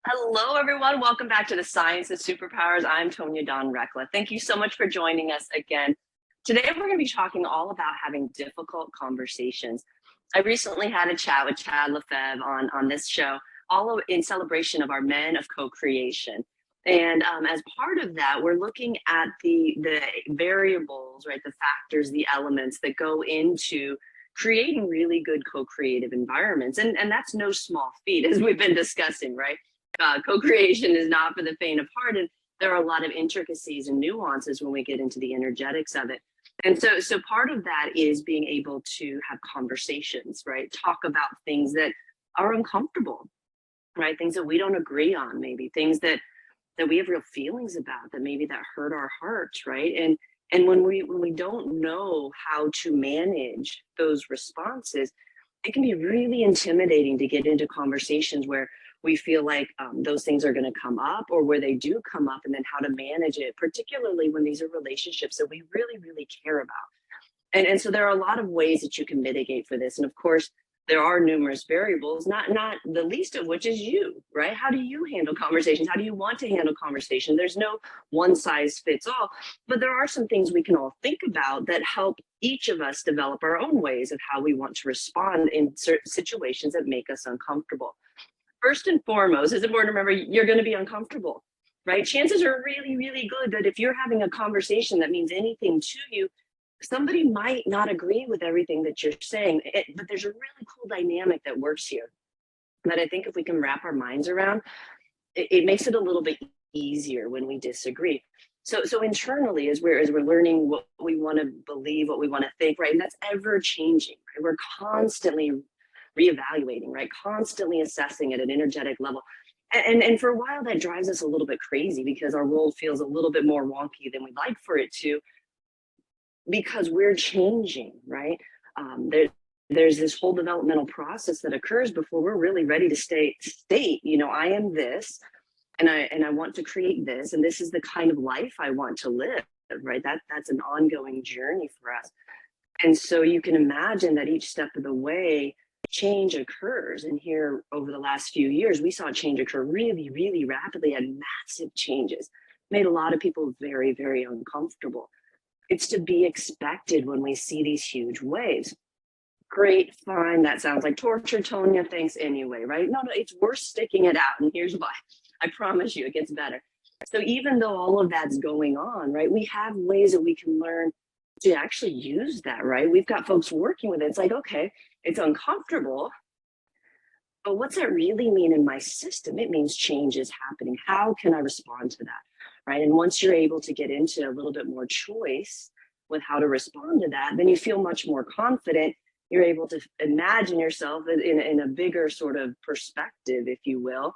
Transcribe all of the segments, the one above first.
Hello, everyone. Welcome back to the Science of Superpowers. I'm Tonya Dawn Recla. Thank you so much for joining us again. Today, we're going to be talking all about having difficult conversations. I recently had a chat with Chad Lefebvre on this show, in celebration of our Men of Co-Creation. And as part of that, we're looking at the variables, right, the factors, the elements that go into creating really good co-creative environments. And that's no small feat, as we've been discussing, right? Co-creation is not for the faint of heart, and there are a lot of intricacies and nuances when we get into the energetics of it. And so part of that is being able to have conversations, right? Talk about things that are uncomfortable, right? Things that we don't agree on, maybe things that we have real feelings about, that maybe that hurt our hearts, right? And when we don't know how to manage those responses, it can be really intimidating to get into conversations where we feel like those things are going to come up, or where they do come up, and then how to manage it, particularly when these are relationships that we really, really care about. And so there are a lot of ways that you can mitigate for this. And of course, there are numerous variables, not the least of which is you, right? How do you handle conversations? How do you want to handle conversation? There's no one size fits all, but there are some things we can all think about that help each of us develop our own ways of how we want to respond in certain situations that make us uncomfortable. First and foremost, it's important to remember you're going to be uncomfortable, right? Chances are really, really good that if you're having a conversation that means anything to you, somebody might not agree with everything that you're saying, but there's a really cool dynamic that works here that I think if we can wrap our minds around, it makes it a little bit easier when we disagree. So internally, as we're learning what we want to believe, what we want to think, right? And that's ever changing, right? We're constantly reevaluating, right? Constantly assessing at an energetic level. And for a while, that drives us a little bit crazy because our world feels a little bit more wonky than we'd like for it to, because we're changing, right? There's this whole developmental process that occurs before we're really ready to state, I am this, and I want to create this, and this is the kind of life I want to live, right? That's an ongoing journey for us. And so you can imagine that each step of the way, change occurs. And here over the last few years, we saw change occur really, really rapidly, and massive changes made a lot of people very, very uncomfortable. It's to be expected when we see these huge waves. Great, fine, that sounds like torture, Tonya, thanks anyway, right? No, it's worth sticking it out, and here's why. I promise you it gets better. So even though all of that's going on, right, we have ways that we can learn to actually use that, right? We've got folks working with it. It's like, okay, it's uncomfortable, but what's that really mean in my system? It means change is happening. How can I respond to that, right? And once you're able to get into a little bit more choice with how to respond to that, then you feel much more confident. You're able to imagine yourself in a bigger sort of perspective, if you will.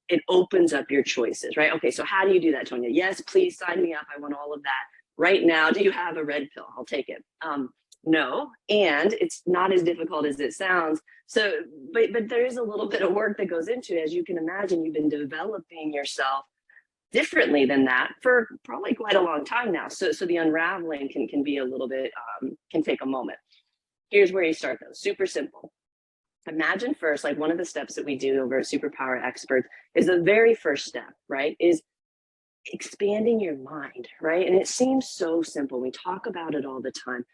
It opens up your choices, right? Okay, so how do you do that, Tonya? Yes, please sign me up. I want all of that right now. Do you have a red pill? I'll take it. No, and it's not as difficult as it sounds. So, but there is a little bit of work that goes into it. As you can imagine, you've been developing yourself differently than that for probably quite a long time now. So the unraveling can be a little bit, can take a moment. Here's where you start though, super simple. Imagine first, like one of the steps that we do over at Superpower Experts is the very first step, right? Is expanding your mind, right? And it seems so simple. We talk about it all the time.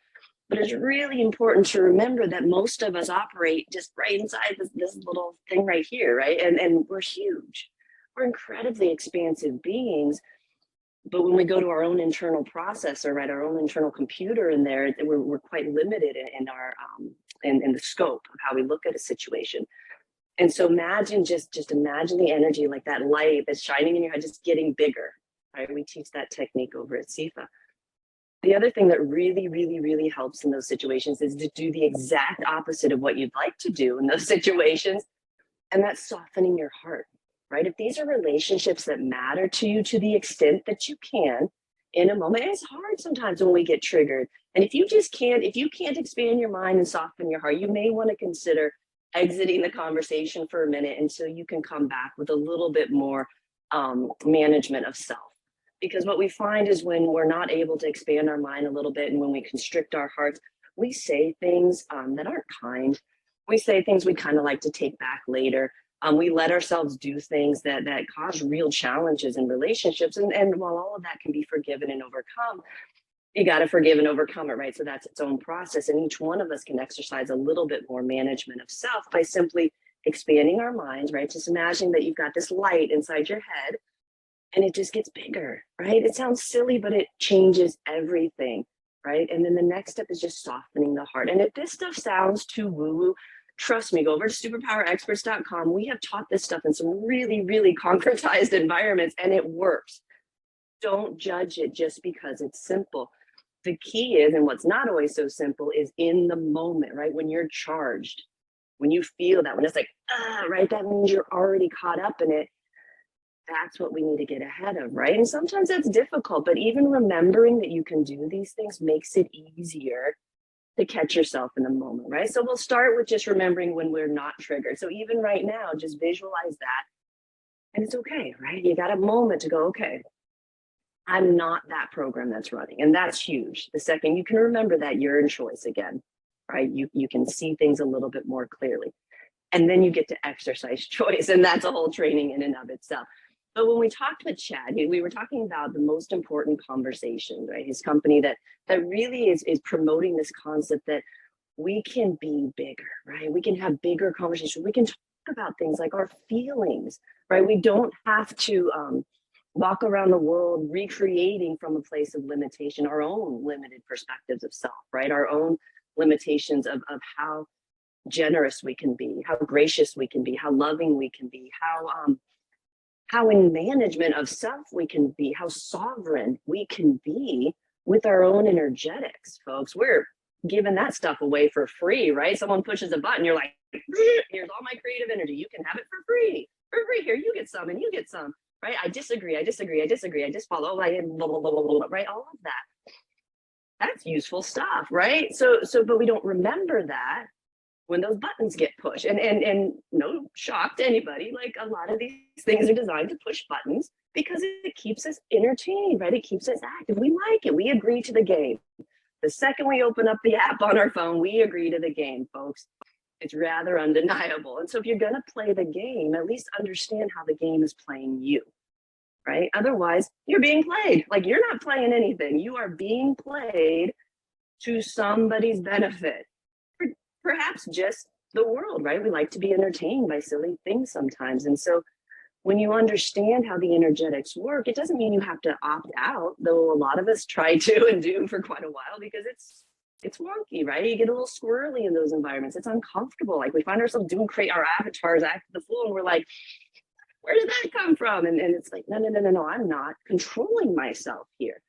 But it's really important to remember that most of us operate just right inside this little thing right here, right? And we're huge. We're incredibly expansive beings. But when we go to our own internal processor, right, our own internal computer in there, we're quite limited in our in the scope of how we look at a situation. And so imagine, just imagine the energy, like that light that's shining in your head, just getting bigger, right? We teach that technique over at CEFA. The other thing that really, really, really helps in those situations is to do the exact opposite of what you'd like to do in those situations. And that's softening your heart, right? If these are relationships that matter to you to the extent that you can in a moment, it's hard sometimes when we get triggered. And if you can't expand your mind and soften your heart, you may want to consider exiting the conversation for a minute until you can come back with a little bit more management of self. Because what we find is when we're not able to expand our mind a little bit, and when we constrict our hearts, we say things that aren't kind. We say things we kind of like to take back later. We let ourselves do things that cause real challenges in relationships. And while all of that can be forgiven and overcome, you got to forgive and overcome it, right? So that's its own process. And each one of us can exercise a little bit more management of self by simply expanding our minds, right? Just imagine that you've got this light inside your head and it just gets bigger, right? It sounds silly, but it changes everything, right? And then the next step is just softening the heart. And if this stuff sounds too woo-woo, trust me, go over to superpowerexperts.com. We have taught this stuff in some really, really concretized environments, and it works. Don't judge it just because it's simple. The key is, and what's not always so simple, is in the moment, right? When you're charged, when you feel that, when it's like, right? That means you're already caught up in it. That's what we need to get ahead of, right? And sometimes that's difficult, but even remembering that you can do these things makes it easier to catch yourself in the moment, right? So we'll start with just remembering when we're not triggered. So even right now, just visualize that. And it's okay, right? You got a moment to go, okay, I'm not that program that's running. And that's huge. The second you can remember that, you're in choice again, right? You can see things a little bit more clearly. And then you get to exercise choice. And that's a whole training in and of itself. But when we talked with Chad, we were talking about the most important conversation, right? His company that really is promoting this concept that we can be bigger, right? We can have bigger conversations. We can talk about things like our feelings, right? We don't have to walk around the world recreating from a place of limitation, our own limited perspectives of self, right? Our own limitations of how generous we can be, how gracious we can be, how loving we can be, how in management of self we can be, how sovereign we can be with our own energetics, folks. We're giving that stuff away for free, right? Someone pushes a button, you're like, here's all my creative energy. You can have it for free. For free. Here, you get some and you get some, right? I disagree. I just follow, I blah, blah, blah, blah, blah, right? All of that. That's useful stuff, right? So, but we don't remember that when those buttons get pushed. And no shock to anybody, like a lot of these things are designed to push buttons because it keeps us entertained, right? It keeps us active. We like it. We agree to the game. The second we open up the app on our phone, we agree to the game, folks. It's rather undeniable. And so if you're going to play the game, at least understand how the game is playing you, right? Otherwise, you're being played. Like you're not playing anything. You are being played to somebody's benefit. Perhaps just the world, right? We like to be entertained by silly things sometimes. And so when you understand how the energetics work, it doesn't mean you have to opt out, though a lot of us try to and do for quite a while because it's wonky, right? You get a little squirrely in those environments. It's uncomfortable. Like we find ourselves doing our avatars act the fool and we're like, where did that come from? And it's like, no, I'm not controlling myself here.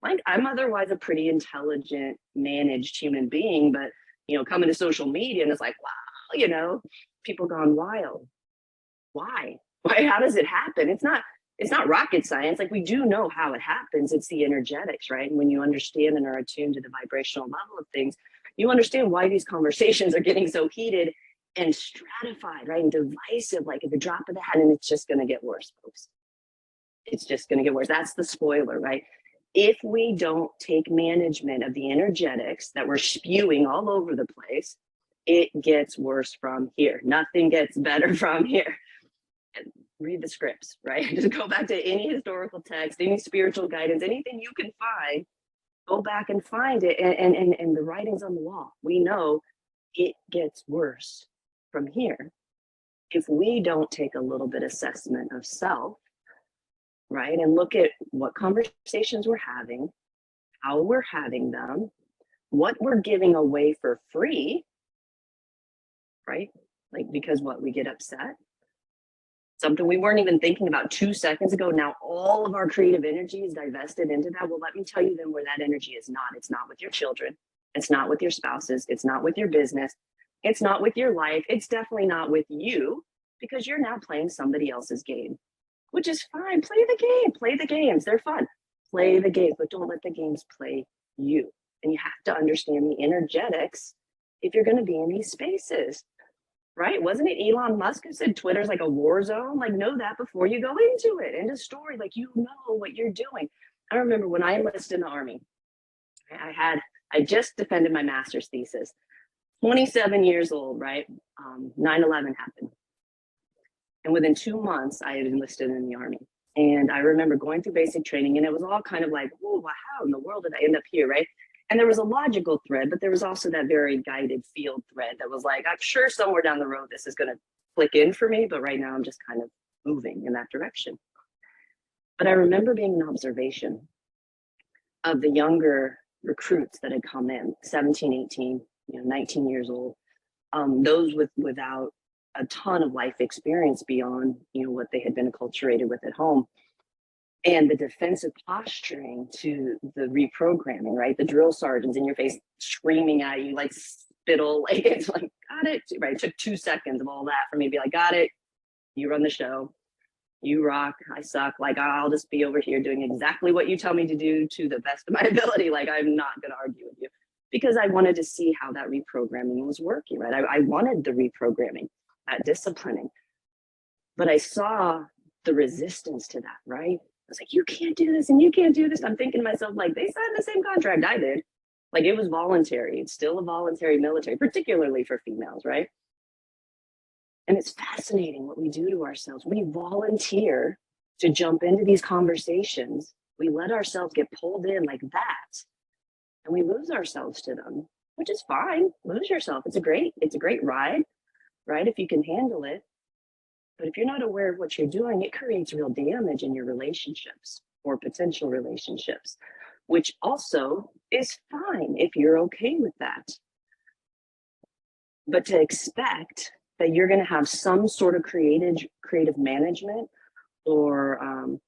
Like I'm otherwise a pretty intelligent, managed human being, but coming to social media and it's like, wow, people gone wild. Why? How does it happen? It's not rocket science. Like we do know how it happens. It's the energetics, right? And when you understand and are attuned to the vibrational level of things, you understand why these conversations are getting so heated and stratified, right? And divisive, like at the drop of the hat, and it's just going to get worse, folks. It's just going to get worse. That's the spoiler, right? If we don't take management of the energetics that we're spewing all over the place, it gets worse from here. Nothing gets better from here. Read the scripts, right? Just go back to any historical text, any spiritual guidance, anything you can find, go back and find it. And the writing's on the wall. We know it gets worse from here. If we don't take a little bit assessment of self, right? And look at what conversations we're having, how we're having them, what we're giving away for free, right? Like, because we get upset. Something we weren't even thinking about 2 seconds ago. Now all of our creative energy is divested into that. Well, let me tell you then where that energy is not. It's not with your children. It's not with your spouses. It's not with your business. It's not with your life. It's definitely not with you because you're now playing somebody else's game, which is fine. Play the game. Play the games. They're fun. Play the games, but don't let the games play you. And you have to understand the energetics if you're going to be in these spaces, right? Wasn't it Elon Musk who said Twitter's like a war zone? Like, know that before you go into it. End of story. Like, you know what you're doing. I remember when I enlisted in the Army, I just defended my master's thesis, 27 years old, right? 9/11 happened. And within 2 months, I had enlisted in the Army. And I remember going through basic training, and it was all kind of like, oh, well, how in the world did I end up here, right? And there was a logical thread, but there was also that very guided field thread that was like, I'm sure somewhere down the road this is going to click in for me, but right now I'm just kind of moving in that direction. But I remember being an observation of the younger recruits that had come in, 17, 18, 19 years old, those without a ton of life experience beyond what they had been acculturated with at home, and the defensive posturing to the reprogramming, right? The drill sergeants in your face screaming at you like spittle, like it's like, got it, right? It took 2 seconds of all that for me to be like, got it, you run the show, you rock, I suck, like I'll just be over here doing exactly what you tell me to do to the best of my ability. Like I'm not gonna argue with you, because I wanted to see how that reprogramming was working, right? I wanted the reprogramming, that disciplining, but I saw the resistance to that, right? I was like, you can't do this and you can't do this. I'm thinking to myself, like, they signed the same contract I did. Like, it was voluntary. It's still a voluntary military, particularly for females, right? And it's fascinating what we do to ourselves. We volunteer to jump into these conversations. We let ourselves get pulled in like that, and we lose ourselves to them, which is fine. Lose yourself. It's a great ride, right? If you can handle it. But if you're not aware of what you're doing, it creates real damage in your relationships or potential relationships, which also is fine if you're okay with that. But to expect that you're going to have some sort of creative management or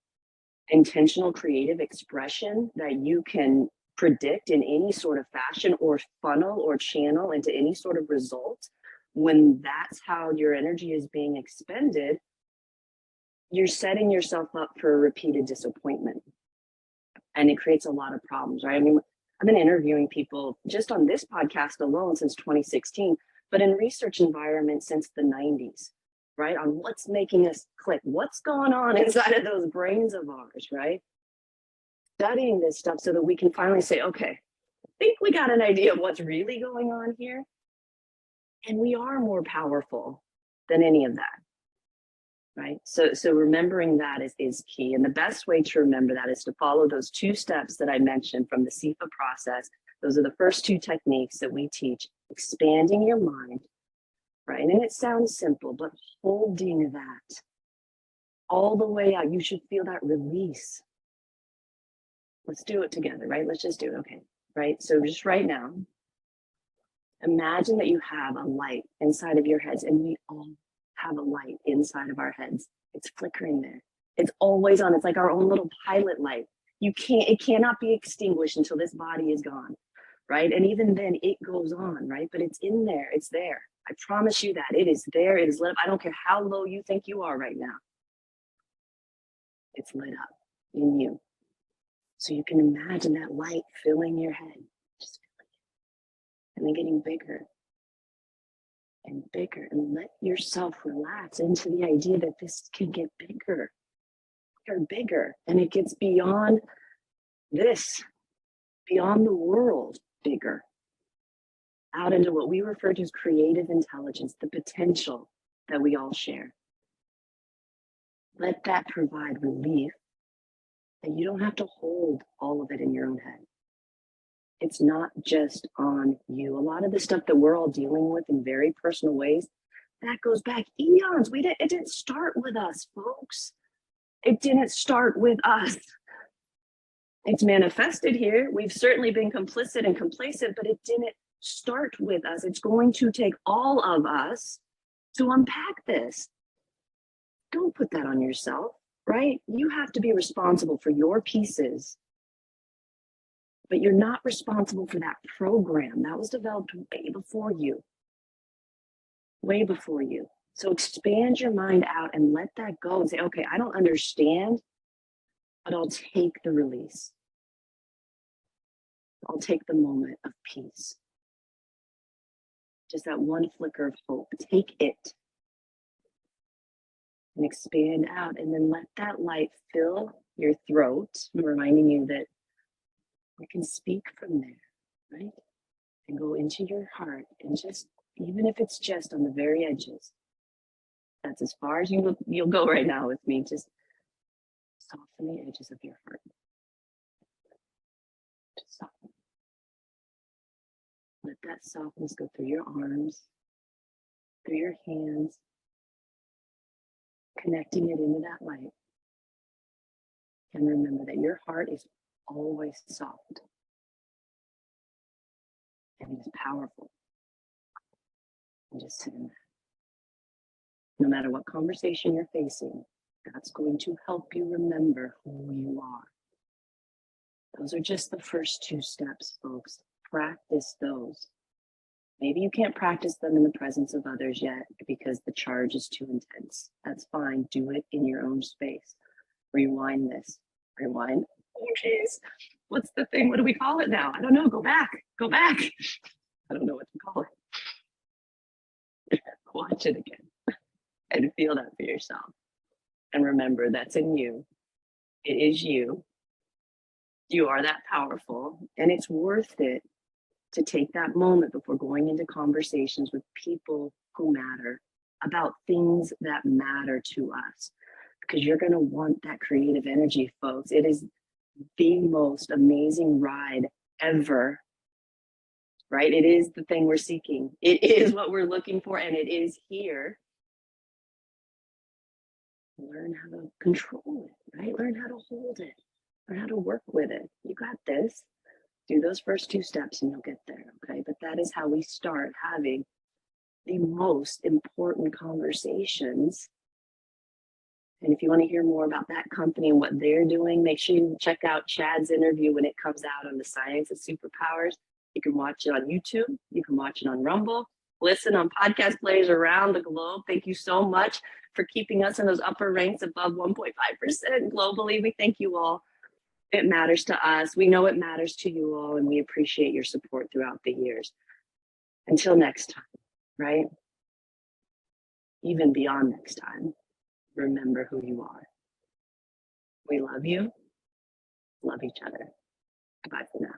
intentional creative expression that you can predict in any sort of fashion or funnel or channel into any sort of result, when that's how your energy is being expended, you're setting yourself up for repeated disappointment. And it creates a lot of problems, right? I mean, I've been interviewing people just on this podcast alone since 2016, but in research environments since the 90s, right? On what's making us click, what's going on inside of those brains of ours, right? Studying this stuff so that we can finally say, okay, I think we got an idea of what's really going on here. And we are more powerful than any of that, right? So remembering that is key. And the best way to remember that is to follow those 2 steps that I mentioned from the CEFA process. Those are the first 2 techniques that we teach: expanding your mind, right? And it sounds simple, but holding that all the way out. You should feel that release. Let's do it together, right? Let's just do it, okay, right? So just right now, imagine that you have a light inside of your heads, and we all have a light inside of our heads. It's flickering there. It's always on. It's like our own little pilot light. It cannot be extinguished until this body is gone, right? And even then it goes on, right? But it's in there, it's there. I promise you that it is there, it is lit up. I don't care how low you think you are right now. It's lit up in you. So you can imagine that light filling your head, just filling it, and then getting bigger and bigger, and let yourself relax into the idea that this can get bigger or bigger, and it gets beyond this, beyond the world, bigger, out into what we refer to as creative intelligence, the potential that we all share. Let that provide relief, and you don't have to hold all of it in your own head. It's not just on you. A lot of the stuff that we're all dealing with in very personal ways, that goes back eons. It didn't start with us, folks. It didn't start with us. It's manifested here. We've certainly been complicit and complacent, but it didn't start with us. It's going to take all of us to unpack this. Don't put that on yourself, right? You have to be responsible for your pieces, but you're not responsible for that program. That was developed way before you. Way before you. So expand your mind out and let that go and say, okay, I don't understand, but I'll take the release. I'll take the moment of peace. Just that one flicker of hope. Take it and expand out, and then let that light fill your throat, reminding you that you can speak from there, right? And go into your heart, and just, even if it's just on the very edges, That's as far as you'll go right now with me. Just soften the edges of your heart. Just soften. Let that softness go through your arms, through your hands, connecting it into that light. And remember that your heart is always soft. And it is powerful. And just sit in that. No matter what conversation you're facing, that's going to help you remember who you are. Those are just the first 2 steps, folks. Practice those. Maybe you can't practice them in the presence of others yet because the charge is too intense. That's fine. Do it in your own space. Rewind this. Rewind. Oh, geez. What's the thing? What do we call it now? I don't know. Go back. Go back. I don't know what to call it. Watch it again and feel that for yourself. And remember, that's in you. It is you. You are that powerful, and it's worth it to take that moment before going into conversations with people who matter about things that matter to us, because you're going to want that creative energy, folks. It is the most amazing ride ever, right? It is the thing we're seeking. It is what we're looking for, and it is here. Learn how to control it, right? Learn how to hold it. Learn how to work with it. You got this. Do those first 2 steps and you'll get there, okay? But that is how we start having the most important conversations. And if you want to hear more about that company and what they're doing, make sure you check out Chad's interview when it comes out on the Science of Superpowers. You can watch it on YouTube. You can watch it on Rumble. Listen on podcast players around the globe. Thank you so much for keeping us in those upper ranks above 1.5% globally. We thank you all. It matters to us. We know it matters to you all, and we appreciate your support throughout the years. Until next time, right? Even beyond next time, remember who you are. We love you. Love each other. Goodbye for now.